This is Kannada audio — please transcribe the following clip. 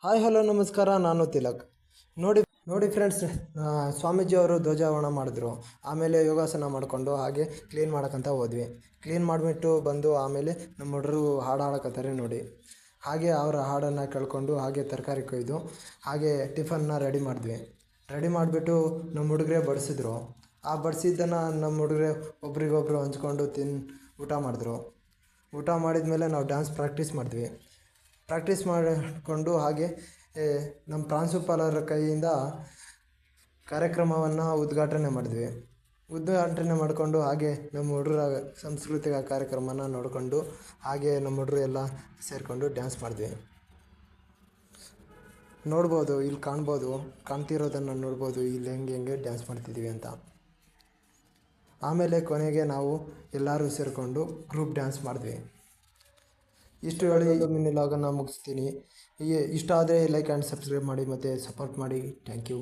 ಹಾಯ್ ಹಲೋ ನಮಸ್ಕಾರ, ನಾನು ತಿಲಕ್. ನೋಡಿ ನೋಡಿ ಫ್ರೆಂಡ್ಸ್, ಸ್ವಾಮೀಜಿಯವರು ಧ್ವಜಾರೋಹಣ ಮಾಡಿದ್ರು. ಆಮೇಲೆ ಯೋಗಾಸನ ಮಾಡಿಕೊಂಡು ಹಾಗೆ ಕ್ಲೀನ್ ಮಾಡೋಕ್ಕಂತ ಹೋದ್ವಿ. ಕ್ಲೀನ್ ಮಾಡಿಬಿಟ್ಟು ಬಂದು ಆಮೇಲೆ ನಮ್ಮ ಹುಡುಗರು ಹಾಡು ಹಾಡಕತ್ತಾರೆ ನೋಡಿ. ಹಾಗೆ ಅವರ ಹಾಡನ್ನು ಕೇಳ್ಕೊಂಡು ಹಾಗೆ ತರಕಾರಿ ಕೊಯ್ದು ಹಾಗೆ ಟಿಫನ್ನ ರೆಡಿ ಮಾಡಿದ್ವಿ. ರೆಡಿ ಮಾಡಿಬಿಟ್ಟು ನಮ್ಮ ಹುಡುಗರೇ ಬಡಿಸಿದ್ರು. ಆ ಬಡಿಸಿದ್ದನ್ನು ನಮ್ಮ ಹುಡುಗರೇ ಒಬ್ರಿಗೊಬ್ರು ಹಂಚ್ಕೊಂಡು ಊಟ ಮಾಡಿದ್ರು. ಊಟ ಮಾಡಿದ ಮೇಲೆ ನಾವು ಡ್ಯಾನ್ಸ್ ಪ್ರಾಕ್ಟೀಸ್ ಮಾಡಿದ್ವಿ. ಪ್ರಾಕ್ಟೀಸ್ ಮಾಡಿಕೊಂಡು ಹಾಗೆ ನಮ್ಮ ಪ್ರಾಂಶುಪಾಲರ ಕೈಯಿಂದ ಕಾರ್ಯಕ್ರಮವನ್ನು ಉದ್ಘಾಟನೆ ಮಾಡಿದ್ವಿ. ಉದ್ಘಾಟನೆ ಮಾಡಿಕೊಂಡು ಹಾಗೆ ನಮ್ಮ ಹುಡುಗರ ಸಾಂಸ್ಕೃತಿಕ ಕಾರ್ಯಕ್ರಮನ ನೋಡಿಕೊಂಡು ಹಾಗೆ ನಮ್ಮ ಹುಡುಗರು ಎಲ್ಲ ಸೇರಿಕೊಂಡು ಡ್ಯಾನ್ಸ್ ಮಾಡಿದ್ವಿ. ನೋಡ್ಬೋದು, ಇಲ್ಲಿ ಕಾಣ್ತಿರೋದನ್ನು ನೋಡ್ಬೋದು, ಇಲ್ಲಿ ಹೆಂಗೆ ಡ್ಯಾನ್ಸ್ ಮಾಡ್ತಿದ್ದೀವಿ ಅಂತ. ಆಮೇಲೆ ಕೊನೆಗೆ ನಾವು ಎಲ್ಲರೂ ಸೇರಿಕೊಂಡು ಗ್ರೂಪ್ ಡ್ಯಾನ್ಸ್ ಮಾಡಿದ್ವಿ. ಇಷ್ಟು ಹೇಳಿ ಮಿನಿ ಲಾಗನ್ನು ಮುಗಿಸ್ತೀನಿ. ಇಷ್ಟ ಆದರೆ ಲೈಕ್ ಆ್ಯಂಡ್ ಸಬ್ಸ್ಕ್ರೈಬ್ ಮಾಡಿ ಮತ್ತು ಸಪೋರ್ಟ್ ಮಾಡಿ. Thank you.